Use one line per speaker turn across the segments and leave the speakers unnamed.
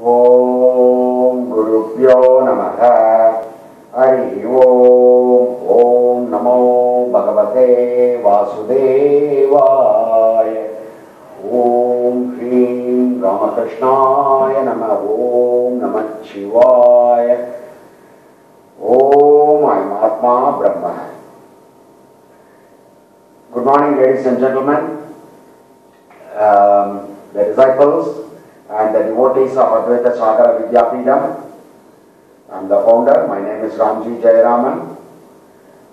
Om Gurubhyo Namaha Hari Om Namo Bhagavate Vasudevaya Om Shri Ramakrishnaya Namaha Om Namah Shivaya Om I'm Atma Brahma. Good morning, ladies and gentlemen, the disciples and the devotees of Advaita Sagara Vidya Peetam. I'm the founder. My name is Ramji Jayaraman.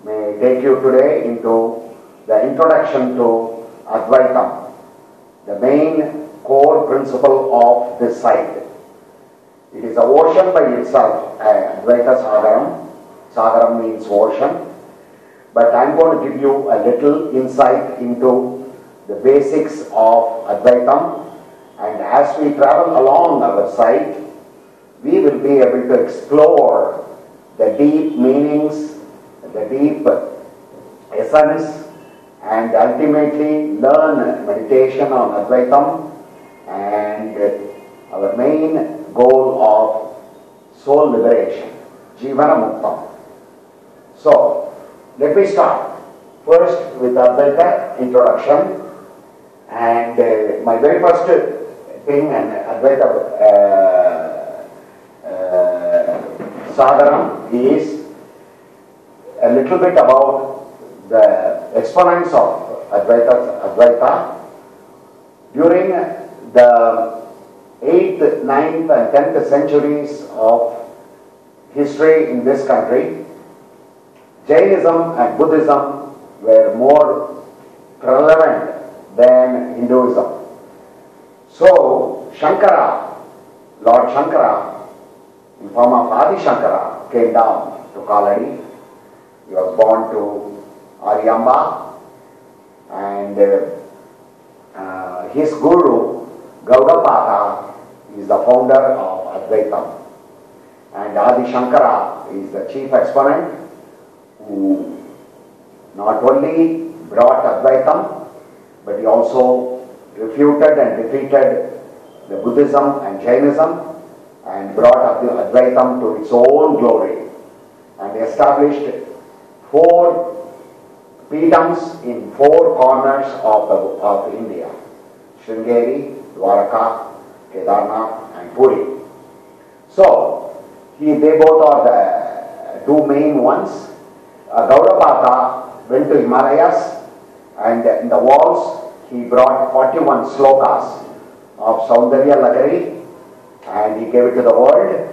May I take you today into the introduction to Advaitam, the main core principle of this site. It is a ocean by itself, Advaita Sagaram. Sagaram means ocean. But I'm going to give you a little insight into the basics of Advaitam, and as we travel along our site, we will be able to explore the deep meanings, the deep essence, and ultimately learn meditation on Advaitam and our main goal of soul liberation, Jivana Muktam. So, let me start first with Advaita introduction, and my very first thing and Advaita Sagaram is a little bit about the exponents of Advaita during the 8th, 9th and 10th centuries of history in this country. Jainism and Buddhism were more relevant than Hinduism. So, Shankara, Lord Shankara, in form of Adi Shankara, came down to Kaladi. He was born to Aryamba, and his guru, Gaudapata, is the founder of Advaitam. And Adi Shankara is the chief exponent who not only brought Advaitam, but he also refuted and defeated the Buddhism and Jainism and brought Advaitam to its own glory and established 4 Peetams in 4 corners of India: Sringeri, Dwaraka, Kedarnath and Puri. So, they both are the 2 main ones. Gaudapata went to Himalayas, and in the walls he brought 41 slokas of Saundarya Lagari, and he gave it to the world.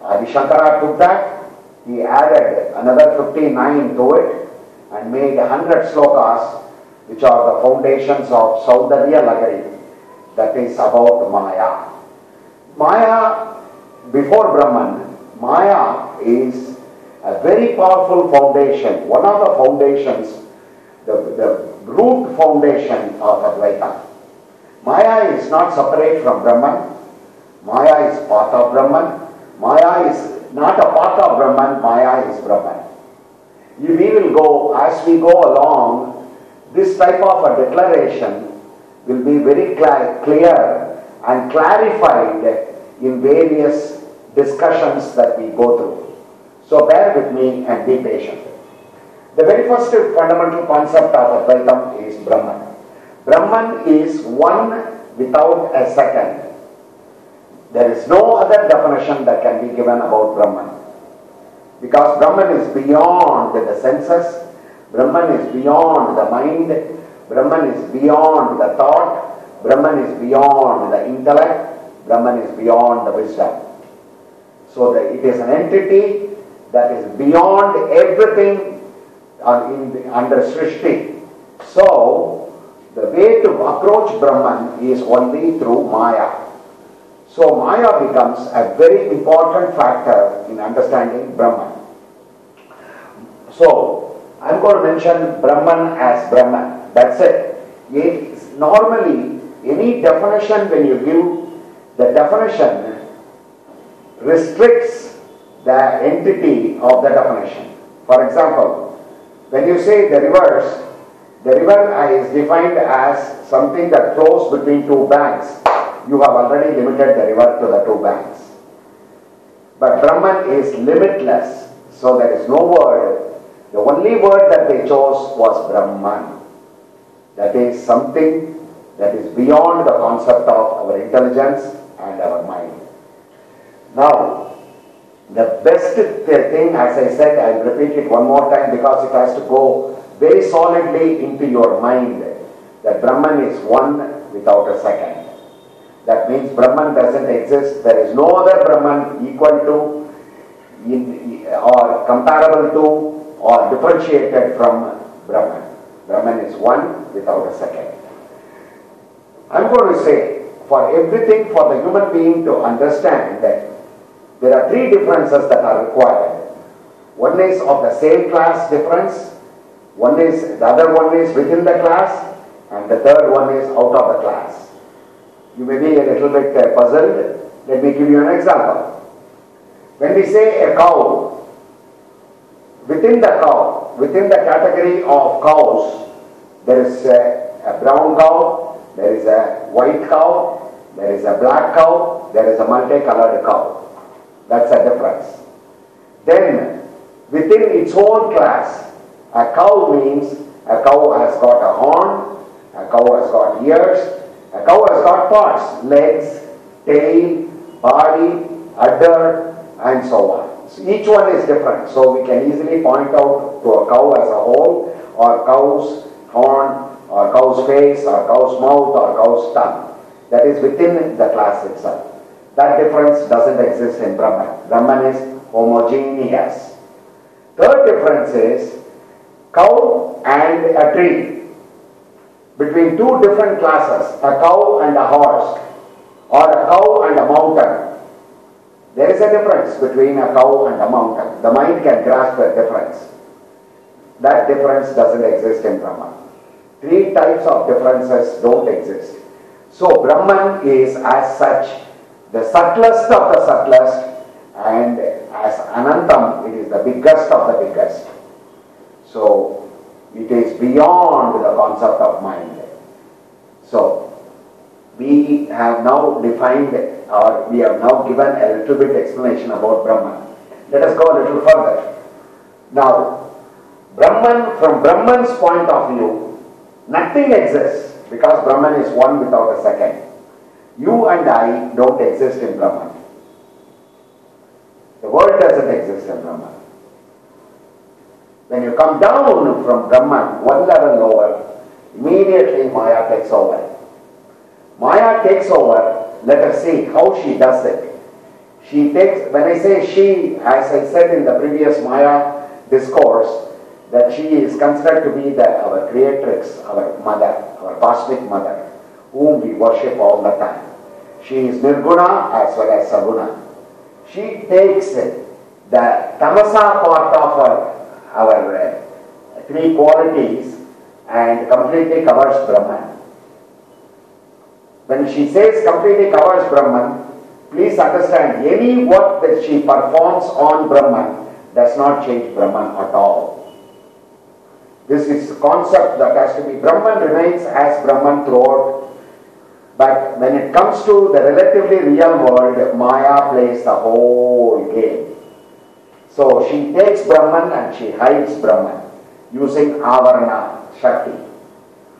Adi Shankara took that, he added another 59 to it and made 100 slokas which are the foundations of Saundarya Lagari, that is about Maya. Maya, before Brahman, Maya is a very powerful foundation, one of the foundations, the root foundation of Advaita. Maya is not separate from Brahman. Maya is part of Brahman. Maya is not a part of Brahman. Maya is Brahman. We will go, as we go along, this type of a declaration will be very clear and clarified in various discussions that we go through. So bear with me and be patient. The very first fundamental concept of Advaitam is Brahman. Brahman is one without a second. There is no other definition that can be given about Brahman. Because Brahman is beyond the senses, Brahman is beyond the mind, Brahman is beyond the thought, Brahman is beyond the intellect, Brahman is beyond the wisdom. So it is an entity that is beyond everything under Srishti. So, the way to approach Brahman is only through Maya. So, Maya becomes a very important factor in understanding Brahman. So, I'm going to mention Brahman as Brahman. That's it. Normally, any definition, when you give the definition, restricts the entity of the definition. For example, when you say the river is defined as something that flows between 2 banks. you have already limited the river to the two banks. But Brahman is limitless, so there is no word. The only word that they chose was Brahman. That is something that is beyond the concept of our intelligence and our mind. Now, the best thing, as I said, I will repeat it one more time because it has to go very solidly into your mind, that Brahman is one without a second. That means Brahman doesn't exist. There is no other Brahman equal to or comparable to or differentiated from Brahman. Brahman is one without a second. I'm going to say, for everything for the human being to understand that there are three differences that are required. One is of the same class difference, the other one is within the class, and the third one is out of the class. You may be a little bit puzzled. Let me give you an example. When we say a cow, within the category of cows, there is a brown cow, there is a white cow, there is a black cow, there is a multicolored cow. That's a difference. Then, within its own class, a cow means a cow has got a horn, a cow has got ears, a cow has got parts, legs, tail, body, udder, and so on. So each one is different. So we can easily point out to a cow as a whole, or cow's horn, or cow's face, or cow's mouth, or cow's tongue. That is within the class itself. That difference doesn't exist in Brahman. Brahman is homogeneous. Third difference is cow and a tree. Between two different classes, a cow and a horse, or a cow and a mountain. There is a difference between a cow and a mountain. The mind can grasp the difference. That difference doesn't exist in Brahman. Three types of differences don't exist. So Brahman is as such the subtlest of the subtlest, and as Anantam, it is the biggest of the biggest. So it is beyond the concept of mind. So we have now defined, or we have now given a little bit explanation about Brahman. Let us go a little further. Now, Brahman, from Brahman's point of view, nothing exists because Brahman is one without a second. You and I don't exist in Brahman. The world doesn't exist in Brahman. When you come down from Brahman, one level lower, immediately Maya takes over. Maya takes over. Let us see how she does it. She takes, when I say she, as I said in the previous Maya discourse, that she is considered to be our creatrix, our mother, our cosmic mother, whom we worship all the time. She is Nirguna as well as Saguna. She takes the tamasa part of our three qualities and completely covers Brahman. When she says completely covers Brahman, please understand, any work that she performs on Brahman does not change Brahman at all. This is a concept that has to be, Brahman remains as Brahman throughout. But when it comes to the relatively real world, Maya plays the whole game. So she takes Brahman and she hides Brahman using Avarana, Shakti.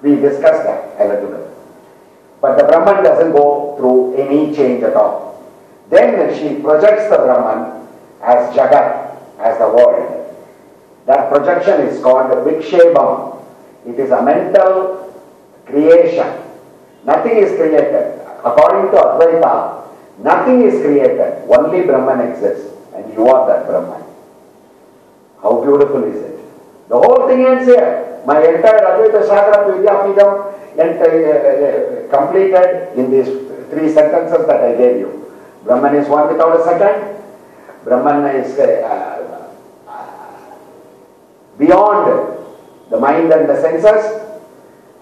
We discussed that a little bit. But the Brahman doesn't go through any change at all. Then she projects the Brahman as Jagat, as the world. That projection is called Vikshebam. It is a mental creation. Nothing is created. According to Advaita, nothing is created. Only Brahman exists. And you are that Brahman. How beautiful is it? The whole thing ends here. My entire Advaita, Sagara, Vidya, Peetam completed in these three sentences that I gave you. Brahman is one without a second. Brahman is beyond the mind and the senses.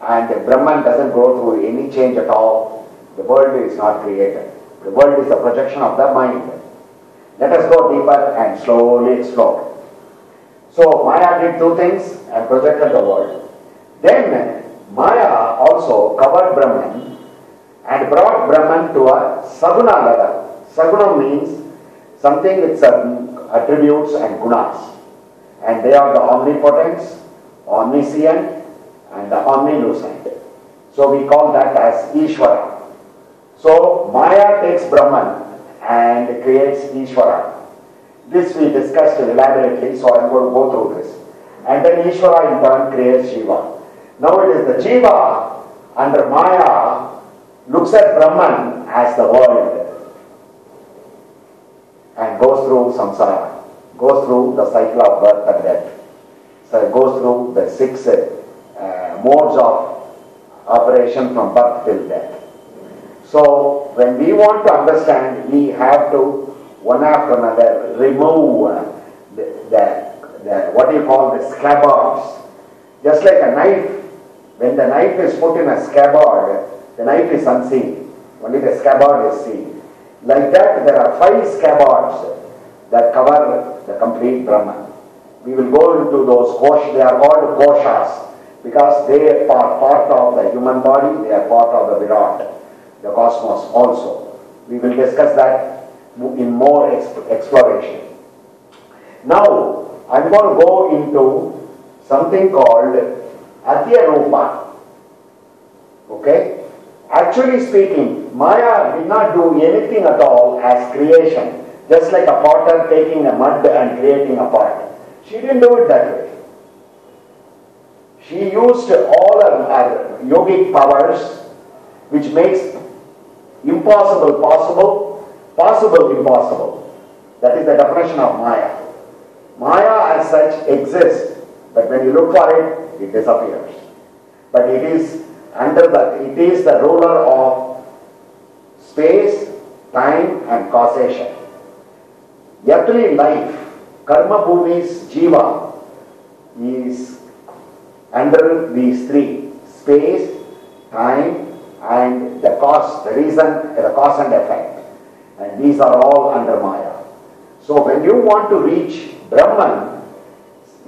And Brahman doesn't go through any change at all. The world is not created. The world is the projection of the mind. Let us go deeper and slowly explore. So Maya did two things and projected the world. Then Maya also covered Brahman and brought Brahman to a Saguna level. Saguna means something with certain attributes and gunas. And they are the omnipotence, omniscient, and the omnilucent. So we call that as Ishvara. So Maya takes Brahman and creates Ishvara. This we discussed elaborately, so I am going to go through this. And then Ishvara in turn creates Jiva. Now it is the Jiva under Maya looks at Brahman as the world and goes through samsara, goes through the cycle of birth and death. So it goes through the 6 modes of operation from birth till death. So when we want to understand, we have to one after another remove the what do you call the scabbards. Just like a knife, when the knife is put in a scabbard, the knife is unseen, only the scabbard is seen. Like that, there are 5 scabbards that cover the complete Brahman. We will go into those kosha, they are called koshas because they are part of the human body, they are part of the Virat, the cosmos also. We will discuss that in more exploration. Now, I am going to go into something called Adhyarupa. Okay? Actually speaking, Maya did not do anything at all as creation, just like a potter taking a mud and creating a pot. She didn't do it that way. She used all her yogic powers, which makes impossible possible, possible impossible. That is the definition of Maya. Maya as such exists, but when you look for it, it disappears. But it is it is the ruler of space, time and causation. Earthly life, Karma Bhumi's Jiva is under these 3, space, time and the cause, the reason, the cause and effect. And these are all under Maya. So when you want to reach Brahman,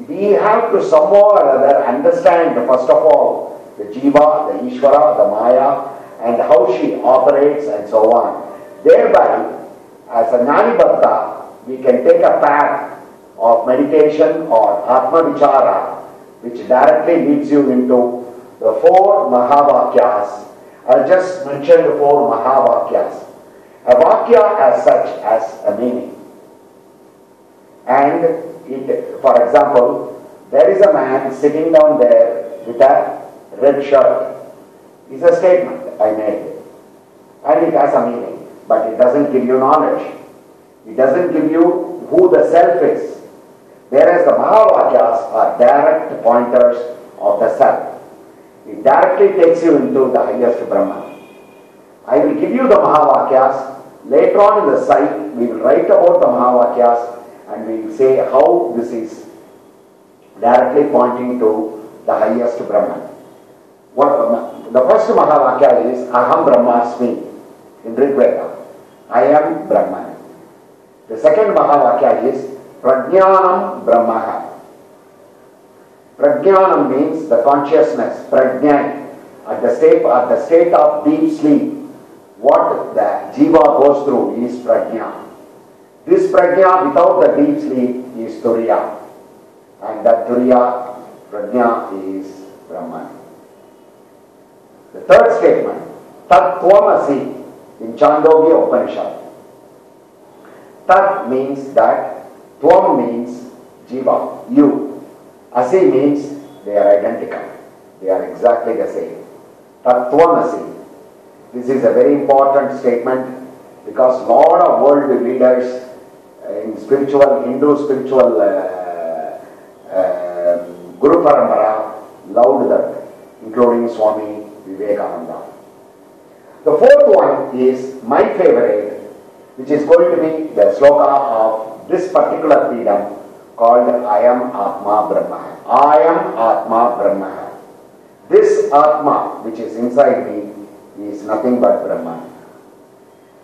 we have to somehow or other understand first of all the Jiva, the Ishvara, the Maya and how she operates and so on. Thereby, as a Jnani Bhakta, we can take a path of meditation or Atma Vichara which directly leads you into the 4 Mahavakyas. I'll just mention the 4 Mahavakyas. A Vakya as such has a meaning. And it, for example, there is a man sitting down there with a red shirt. It's a statement I made. And it has a meaning. But it doesn't give you knowledge. It doesn't give you who the self is. Whereas the Mahavakyas are direct pointers of the self. It directly takes you into the highest Brahman. I will give you the Mahavakyas. Later on in the site, we will write about the Mahavakyas and we will say how this is directly pointing to the highest Brahman. The first Mahavakya is Aham Brahmasmi in Rig Veda. I am Brahman. The second Mahavakya is Prajnanam Brahmaha. Prajnanam means the consciousness, prajna, at the state of deep sleep. What the jiva goes through is prajna. This prajna without the deep sleep is turiya. And that turiya, prajna is Brahman. The third statement, Tat Tvamasi in Chandogya Upanishad. Tat means that, Tvam means jiva, you. Asi means they are identical. They are exactly the same. Tat Tvamasi. This is a very important statement because a lot of world leaders in spiritual, Hindu spiritual Guru Parampara loved that, including Swami Vivekananda. The fourth one is my favorite, which is going to be the sloka of this particular Peetam called I am Atma Brahma. I am Atma Brahma. This Atma which is inside me is nothing but Brahman.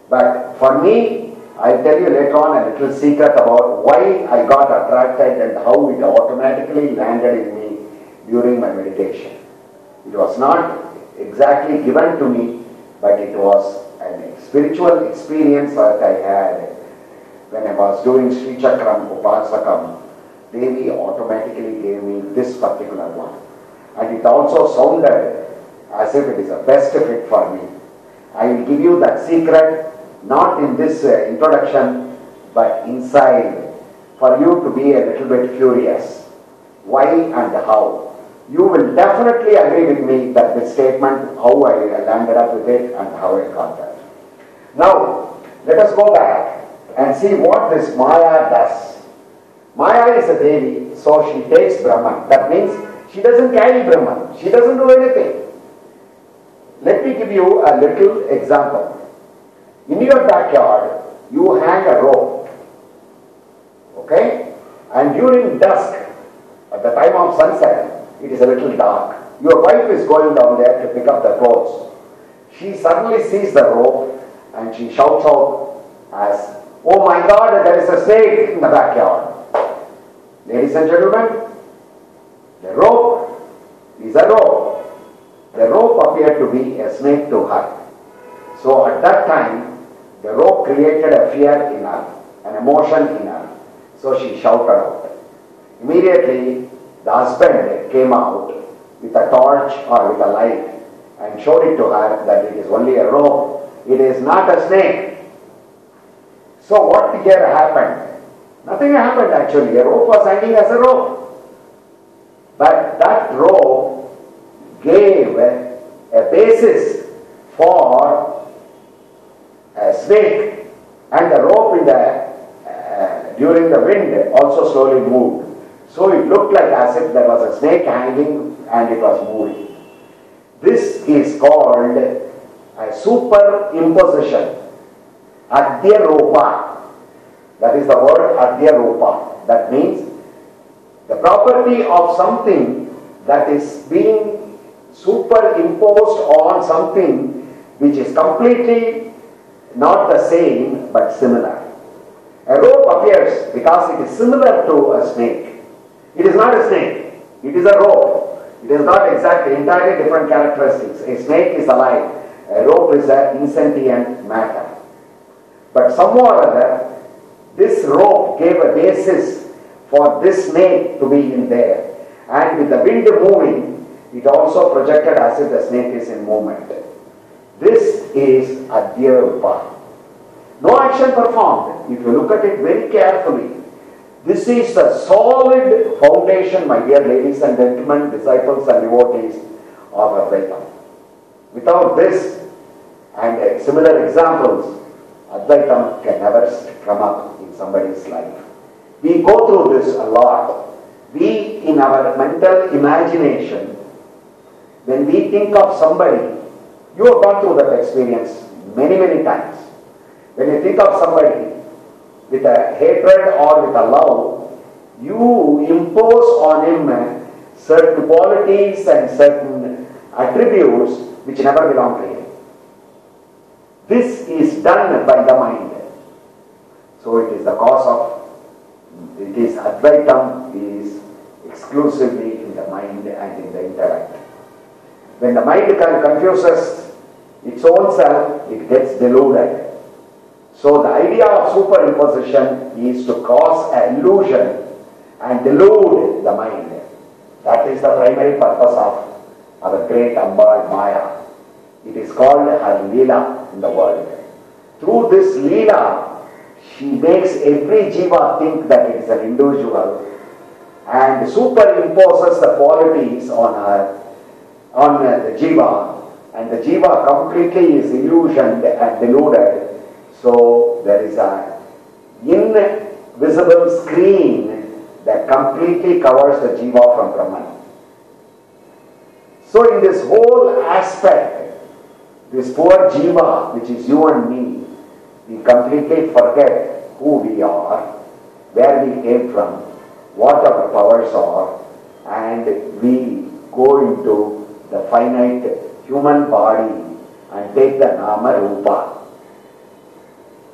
But for me, I'll tell you later on a little secret about why I got attracted and how it automatically landed in me during my meditation. It was not exactly given to me, but it was a spiritual experience that I had when I was doing Sri Chakram Upasakam. Devi automatically gave me this particular one. And it also sounded as if it is the best fit for me. I will give you that secret, not in this introduction, but inside, for you to be a little bit curious. Why and how? You will definitely agree with me that this statement, how I landed up with it and how I got that. Now, let us go back and see what this Maya does. Maya is a Devi, so she takes Brahman. That means she doesn't carry Brahman. She doesn't do anything. Let me give you a little example. In your backyard, you hang a rope. Okay? And during dusk, at the time of sunset, it is a little dark. Your wife is going down there to pick up the clothes. She suddenly sees the rope and she shouts out as, "Oh my God, there is a snake in the backyard." Ladies and gentlemen, the rope is a rope. The rope appeared to be a snake to her. So at that time, the rope created a fear in her, an emotion in her. So she shouted out. Immediately, the husband came out with a torch or with a light and showed it to her that it is only a rope. It is not a snake. So what here happened? Nothing happened actually. A rope was hanging as a rope. But that rope gave a basis for a snake, and the rope in during the wind also slowly moved. So it looked like as if there was a snake hanging and it was moving. This is called a superimposition. Adhyaropa. That is the word Adhyaropa. That means the property of something that is being superimposed on something which is completely not the same but similar. A rope appears because it is similar to a snake. It is not a snake. It is a rope. It is not exactly entirely different characteristics. A snake is alive. A rope is an insentient matter. But somehow or other, this rope gave a basis for this snake to be in there. And with the wind moving, it also projected as if the snake is in movement. This is Adhyaropa. No action performed. If you look at it very carefully, this is the solid foundation, my dear ladies and gentlemen, disciples and devotees of Advaitam. Without this and similar examples, Advaitam can never come up in somebody's life. We go through this a lot. We, in our mental imagination, when we think of somebody, you have gone through that experience many, many times. When you think of somebody with a hatred or with a love, you impose on him certain qualities and certain attributes which never belong to him. This is done by the mind. So it is the cause of, it is Advaitam is exclusively in the mind and in the intellect. When the mind confuses its own self, it gets deluded. So the idea of superimposition is to cause an illusion and delude the mind. That is the primary purpose of our great Amba Maya. It is called her Leela in the world. Through this Leela, she makes every jiva think that it is an individual and superimposes the qualities on her, on the jiva, and the jiva completely is illusioned and deluded. So there is an invisible screen that completely covers the jiva from Brahman. So in this whole aspect, this poor jiva, which is you and me, we completely forget who we are, where we came from, what our powers are, and we go into the finite human body and take the Nama Rupa.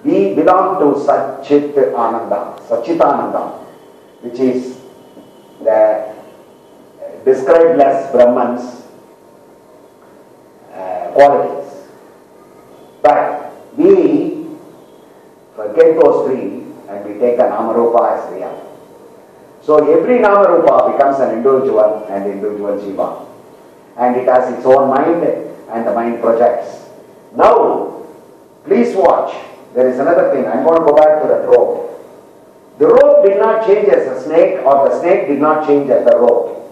We belong to Satchit Ananda, Satchitananda, which is the described as Brahman's qualities. get those three and we take the Namarupa as real. So every Namarupa becomes an individual and individual Jiva. And it has its own mind and the mind projects. Now, please watch. There is another thing. I'm going to go back to the rope. The rope did not change as a snake, or the snake did not change as the rope.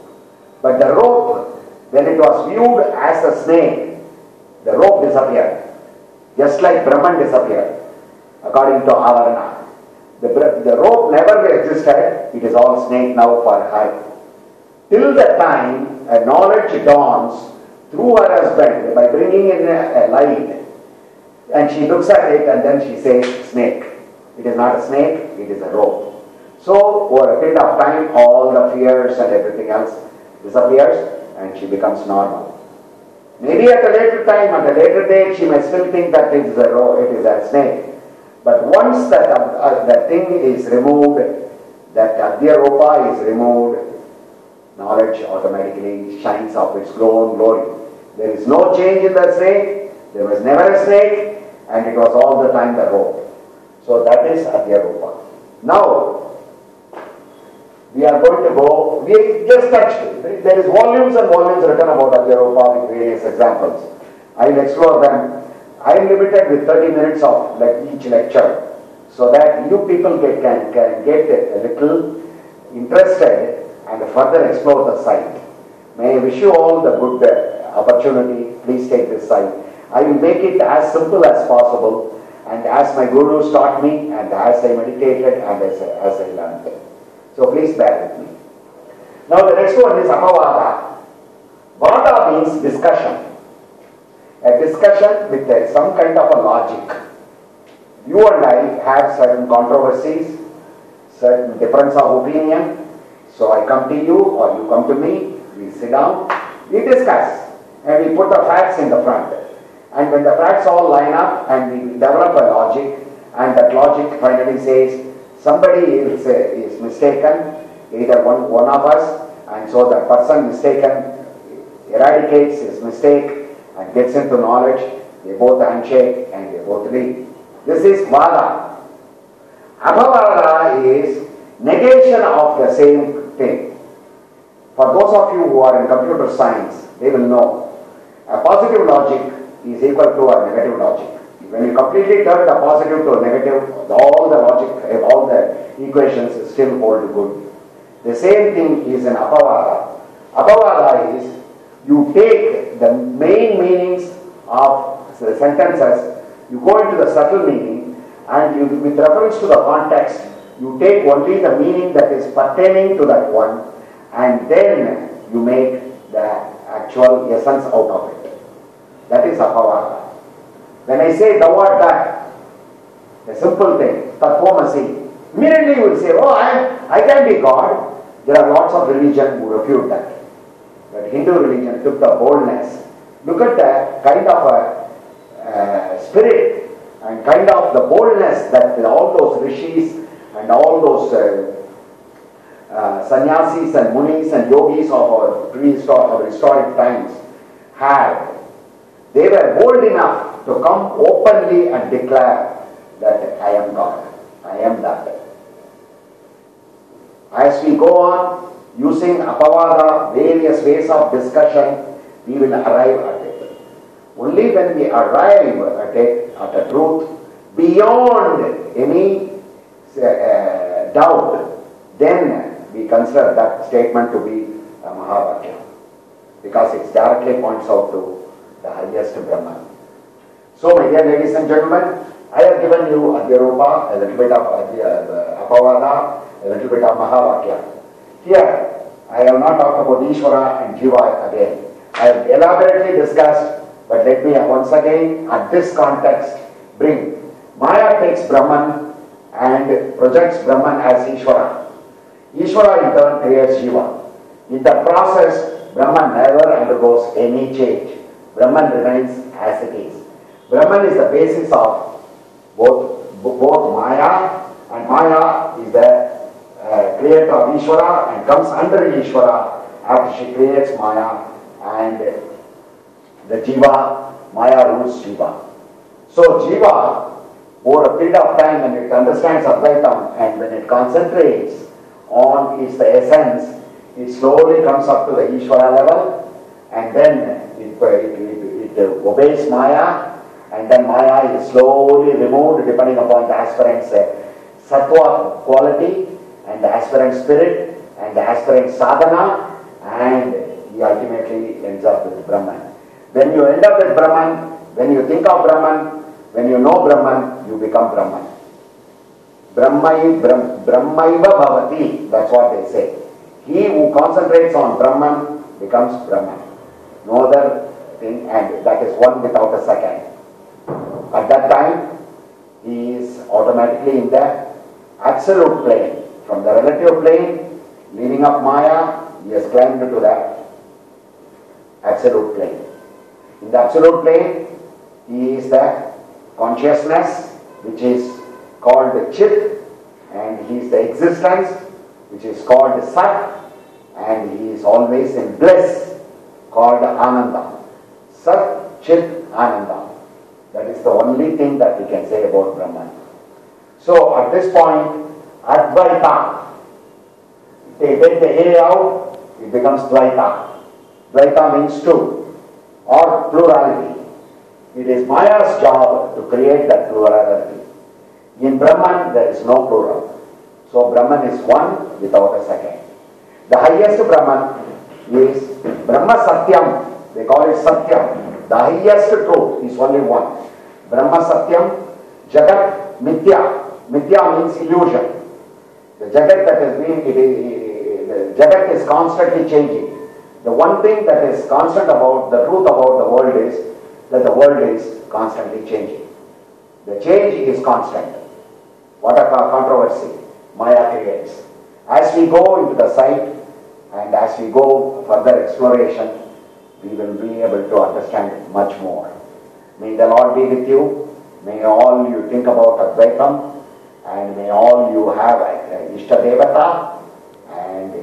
But the rope, when it was viewed as a snake, the rope disappeared. Just like Brahman disappeared, according to Avarana. The rope never existed. It is all snake now for her. Till the time a knowledge dawns through her husband by bringing in a light, and she looks at it and then she says snake. It is not a snake, it is a rope. So over a period of time all the fears and everything else disappears and she becomes normal. Maybe at a later time, at a later date, she may still think that it is a rope, it is a snake. But once that thing is removed, that Adhyaropa is removed, knowledge automatically shines up its glory. There is no change in the snake, there was never a snake, and it was all the time the rope. So that is Adhyaropa. Now, we are going to go, we just touched it. There is volumes and volumes written about Adhyaropa with various examples. I will explore them. I am limited with 30 minutes of each lecture, so that you people can get a little interested and further explore the site. May I wish you all the good opportunity. Please take this site. I will make it as simple as possible, and as my gurus taught me, and as I meditated, and as I learned. So please bear with me. Now the next one is Apavada. Vada means discussion. A discussion with some kind of a logic. You and I have certain controversies, certain difference of opinion. So I come to you or you come to me, we sit down, we discuss, and we put the facts in the front. And when the facts all line up and we develop a logic, and that logic finally says somebody is mistaken, either one of us, and so the person mistaken eradicates his mistake and gets into knowledge, they both handshake and they both leave. This is Vada. Abhavada is negation of the same thing. For those of you who are in computer science, they will know a positive logic is equal to a negative logic. When you completely turn the positive to a negative, all the logic, all the equations still hold good. The same thing is in Apavada. Apavada is you take the main meanings of the sentences, you go into the subtle meaning, and you, with reference to the context, you take only the meaning that is pertaining to that one, and then you make the actual essence out of it. That is Apavada. When I say thou art that, a simple thing, Tatvamasi, immediately you will say, oh, I can be God. There are lots of religion who refute that. But Hindu religion took the boldness. Look at the kind of a spirit and kind of the boldness that all those rishis and all those sannyasis and munis and yogis of our historic times had. They were bold enough to come openly and declare that I am God, I am that. As we go on using Apavada, various ways of discussion, we will arrive at it. Only when we arrive at it, at the truth, beyond any doubt, then we consider that statement to be a Mahavakya, because it directly points out to the highest Brahman. So, my dear ladies and gentlemen, I have given you Adhyaropa, a little bit of Apavada, a little bit of Mahavakya. Here, I have not talked about Ishvara and Jiva again. I have elaborately discussed, but let me once again, at this context, bring Maya takes Brahman and projects Brahman as Ishvara. Ishvara in turn creates Jiva. In the process, Brahman never undergoes any change. Brahman remains as it is. Brahman is the basis of both Maya, and Maya is the creator of Ishvara and comes under Ishvara after she creates Maya, and the Jiva, Maya rules Jiva. So Jiva over a period of time when it understands Advaitam and when it concentrates on its essence, it slowly comes up to the Ishvara level, and then it obeys Maya, and then Maya is slowly removed depending upon the aspirant's sattva quality and the aspirant spirit and the aspirant sadhana, and he ultimately ends up with Brahman. When you end up with Brahman, when you think of Brahman, when you know Brahman, you become Brahman. Brahmaiva bhavati, that's what they say. He who concentrates on Brahman becomes Brahman. No other thing, and that is one without a second. At that time, he is automatically in the absolute plane. From the relative plane, leaving up Maya, he has climbed to the absolute plane. In the absolute plane, he is the consciousness, which is called Chit, and he is the existence, which is called Sat, and he is always in bliss, called Ananda. Sat, Chit, Ananda. That is the only thing that we can say about Brahman. So at this point, Advaita, they take the A out, it becomes Dvaita. Dvaita means two, or plurality. It is Maya's job to create that plurality. In Brahman, there is no plural. So Brahman is one without a second. The highest Brahman is Brahma Satyam. They call it Satyam. The highest truth is only one. Brahma Satyam, Jagat Mithya. Mithya means illusion. The Jagat that has been, the Jagat is constantly changing. The one thing that is constant about, the truth about the world is that the world is constantly changing. The change is constant. What a controversy Maya creates. As we go into the site and as we go further exploration, we will be able to understand it much more. May the Lord be with you. May all you think about Advaitam, and may all you have Ishta Devata, and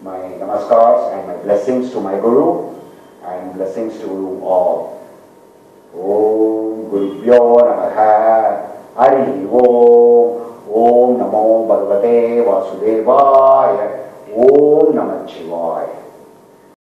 my namaskars and my blessings to my Guru, and blessings to you all. Om Gurubhyo Namaha Hari Om. Om Namo Bhagavate Vasudevaya. Om Namah Shivaya.